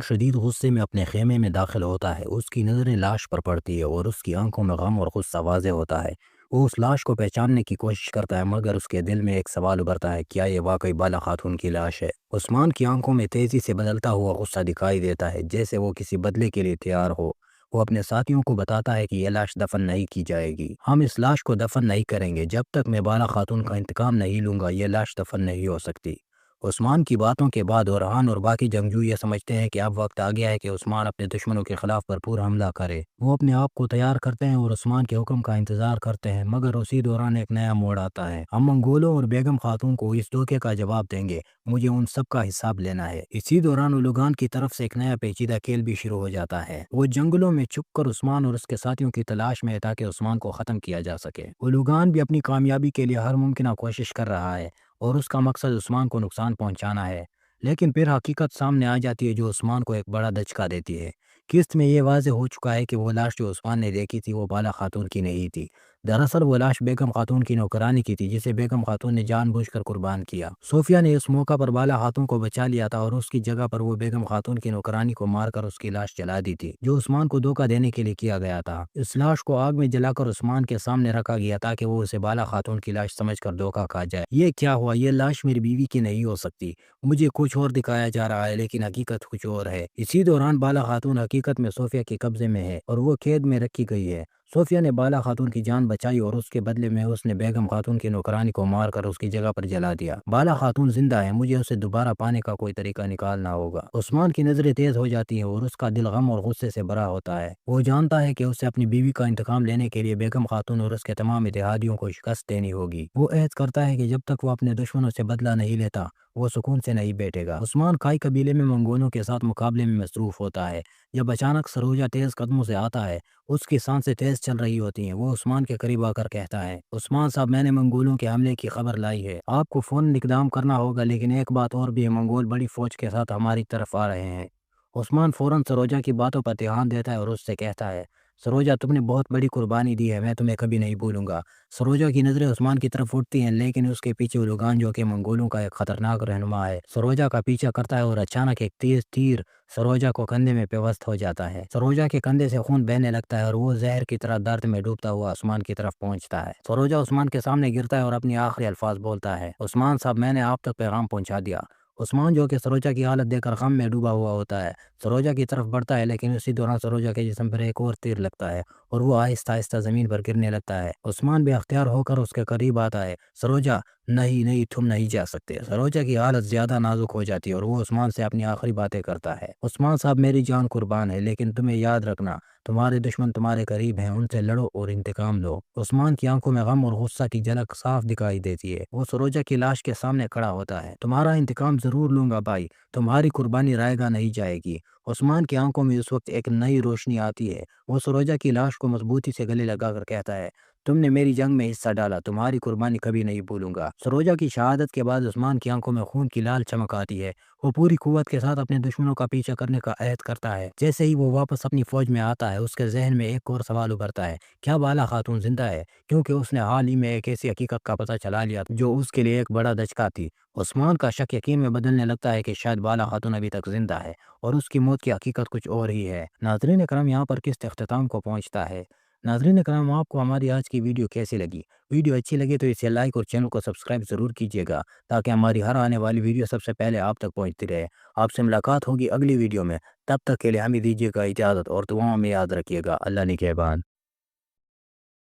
عثمان شدید غصے میں اپنے خیمے میں داخل ہوتا ہے۔ اس کی نظریں لاش پر پڑتی ہے اور اس کی آنکھوں میں غم اور غصہ واضح ہوتا ہے۔ وہ اس لاش کو پہچاننے کی کوشش کرتا ہے، مگر اس کے دل میں ایک سوال ابھرتا ہے، کیا یہ واقعی بالا خاتون کی لاش ہے؟ عثمان کی آنکھوں میں تیزی سے بدلتا ہوا غصہ دکھائی دیتا ہے، جیسے وہ کسی بدلے کے لیے تیار ہو۔ وہ اپنے ساتھیوں کو بتاتا ہے کہ یہ لاش دفن نہیں کی جائے گی۔ ہم اس لاش کو دفن نہیں کریں گے، جب تک میں بالا خاتون کا انتقام نہیں لوں گا یہ لاش دفن نہیں ہو سکتی۔ عثمان کی باتوں کے بعد اورحان اور باقی جنگجو یہ سمجھتے ہیں کہ اب وقت آ گیا ہے کہ عثمان اپنے دشمنوں کے خلاف بھرپور حملہ کرے۔ وہ اپنے آپ کو تیار کرتے ہیں اور عثمان کے حکم کا انتظار کرتے ہیں، مگر اسی دوران ایک نیا موڑ آتا ہے۔ ہم منگولوں اور بیگم خاتون کو اس دھوکے کا جواب دیں گے، مجھے ان سب کا حساب لینا ہے۔ اسی دوران اولوگان کی طرف سے ایک نیا پیچیدہ کھیل بھی شروع ہو جاتا ہے۔ وہ جنگلوں میں چھپ کر عثمان اور اس کے ساتھیوں کی تلاش میں ہے تاکہ عثمان کو ختم کیا جا سکے۔ اولوگان بھی اپنی کامیابی کے لیے ہر ممکنہ کوشش کر رہا ہے اور اس کا مقصد عثمان کو نقصان پہنچانا ہے، لیکن پھر حقیقت سامنے آ جاتی ہے جو عثمان کو ایک بڑا دھچکا دیتی ہے۔ قسط میں یہ واضح ہو چکا ہے کہ وہ لاش جو عثمان نے دیکھی تھی وہ بالا خاتون کی نہیں تھی۔ دراصل وہ لاش بیگم خاتون کی نوکرانی کی تھی، جسے بیگم خاتون نے جان بوجھ کر قربان کیا۔ صوفیہ نے اس موقع پر بالا خاتون کو بچا لیا تھا اور اس کی جگہ پر وہ بیگم خاتون کی نوکرانی کو مار کر اس کی لاش جلا دی تھی، جو عثمان کو دھوکہ دینے کے لیے کیا گیا تھا۔ اس لاش کو آگ میں جلا کر عثمان کے سامنے رکھا گیا تاکہ وہ اسے بالا خاتون کی لاش سمجھ کر دھوکہ کھا جائے۔ یہ کیا ہوا؟ یہ لاش میری بیوی کی نہیں ہو سکتی، مجھے کچھ اور دکھایا جا رہا ہے، لیکن حقیقت کچھ اور ہے۔ اسی دوران بالا خاتون حقیقت میں صوفیہ کے قبضے میں ہے اور وہ قید میں رکھی گئی ہے۔ صوفیہ نے بالا خاتون کی جان بچائی اور اس کے بدلے میں اس نے بیگم خاتون کی نوکرانی کو مار کر اس کی جگہ پر جلا دیا۔ بالا خاتون زندہ ہے، مجھے اسے دوبارہ پانے کا کوئی طریقہ نکالنا ہوگا۔ عثمان کی نظریں تیز ہو جاتی ہیں اور اس کا دل غم اور غصے سے بھرا ہوتا ہے۔ وہ جانتا ہے کہ اسے اپنی بیوی کا انتقام لینے کے لیے بیگم خاتون اور اس کے تمام اتحادیوں کو شکست دینی ہوگی۔ وہ عہد کرتا ہے کہ جب تک وہ اپنے دشمنوں سے بدلہ نہیں لیتا وہ سکون سے نہیں بیٹھے گا۔ عثمان کائی قبیلے میں منگولوں کے ساتھ مقابلے میں مصروف ہوتا ہے جب اچانک سروجہ تیز قدموں سے آتا ہے۔ اس کی سانسیں تیز چل رہی ہوتی ہیں۔ وہ عثمان کے قریب آ کر کہتا ہے، عثمان صاحب، میں نے منگولوں کے حملے کی خبر لائی ہے، آپ کو فوراً اقدام کرنا ہوگا، لیکن ایک بات اور بھی ہے، منگول بڑی فوج کے ساتھ ہماری طرف آ رہے ہیں۔ عثمان فوراً سروجہ کی باتوں پر دھیان دیتا ہے اور اس سے کہتا ہے، سروجہ، تم نے بہت بڑی قربانی دی ہے، میں تمہیں کبھی نہیں بھولوں گا۔ سروجہ کی نظریں عثمان کی طرف اٹھتی ہیں، لیکن اس کے پیچھے اولوگان جو کہ منگولوں کا ایک خطرناک رہنما ہے، سروجہ کا پیچھا کرتا ہے اور اچانک ایک تیز تیر سروجہ کو کندھے میں پیوست ہو جاتا ہے۔ سروجہ کے کندھے سے خون بہنے لگتا ہے اور وہ زہر کی طرح درد میں ڈوبتا ہوا عثمان کی طرف پہنچتا ہے۔ سروجہ عثمان کے سامنے گرتا ہے اور اپنی آخری الفاظ بولتا ہے، عثمان صاحب، میں نے آپ تک پیغام پہنچا دیا۔ عثمان جو کہ سروجہ کی حالت دیکھ کر غم میں ڈوبا ہوا ہوتا ہے، سروجہ کی طرف بڑھتا ہے، لیکن اسی دوران سروجہ کے جسم پر ایک اور تیر لگتا ہے اور وہ آہستہ آہستہ زمین پر گرنے لگتا ہے۔ عثمان بے اختیار ہو کر اس کے قریب آتا ہے، سروجہ، نہیں نہیں، تم نہیں جا سکتے۔ سروجہ کی حالت زیادہ نازک ہو جاتی ہے اور وہ عثمان سے اپنی آخری باتیں کرتا ہے، عثمان صاحب، میری جان قربان ہے، لیکن تمہیں یاد رکھنا، تمہارے دشمن تمہارے قریب ہیں، ان سے لڑو اور انتقام لو۔ عثمان کی آنکھوں میں غم اور غصہ کی جھلک صاف دکھائی دیتی ہے۔ وہ سروجہ کی لاش کے سامنے کھڑا ہوتا ہے، تمہارا انتقام ضرور لوں گا بھائی، تمہاری قربانی رائے گاہ نہیں جائے گی۔ عثمان کی آنکھوں میں اس وقت ایک نئی روشنی آتی ہے۔ وہ سروجہ کی لاش کو مضبوطی سے گلے لگا کر کہتا ہے، تم نے میری جنگ میں حصہ ڈالا، تمہاری قربانی کبھی نہیں بھولوں گا۔ سروجہ کی شہادت کے بعد عثمان کی آنکھوں میں خون کی لال چمک آتی ہے۔ وہ پوری قوت کے ساتھ اپنے دشمنوں کا پیچھا کرنے کا عہد کرتا ہے۔ جیسے ہی وہ واپس اپنی فوج میں آتا ہے، اس کے ذہن میں ایک اور سوال ابھرتا ہے، کیا بالا خاتون زندہ ہے؟ کیونکہ اس نے حال ہی میں ایک ایسی حقیقت کا پتہ چلا لیا جو اس کے لیے ایک بڑا دھچکا تھی۔ عثمان کا شک یقین میں بدلنے لگتا ہے کہ شاید بالا خاتون ابھی تک زندہ ہے اور اس کی موت کی حقیقت کچھ اور ہی ہے۔ ناظرین کرام، یہاں پر قسط اختتام کو پہنچتا ہے۔ ناظرین کرام، آپ کو ہماری آج کی ویڈیو کیسی لگی؟ ویڈیو اچھی لگے تو اسے لائک اور چینل کو سبسکرائب ضرور کیجیے گا تاکہ ہماری ہر آنے والی ویڈیو سب سے پہلے آپ تک پہنچتی رہے۔ آپ سے ملاقات ہوگی اگلی ویڈیو میں، تب تک کے لیے ہمیں دیجیے گا اجازت اور دعاؤں میں یاد رکھیے گا۔ اللہ نگہبان۔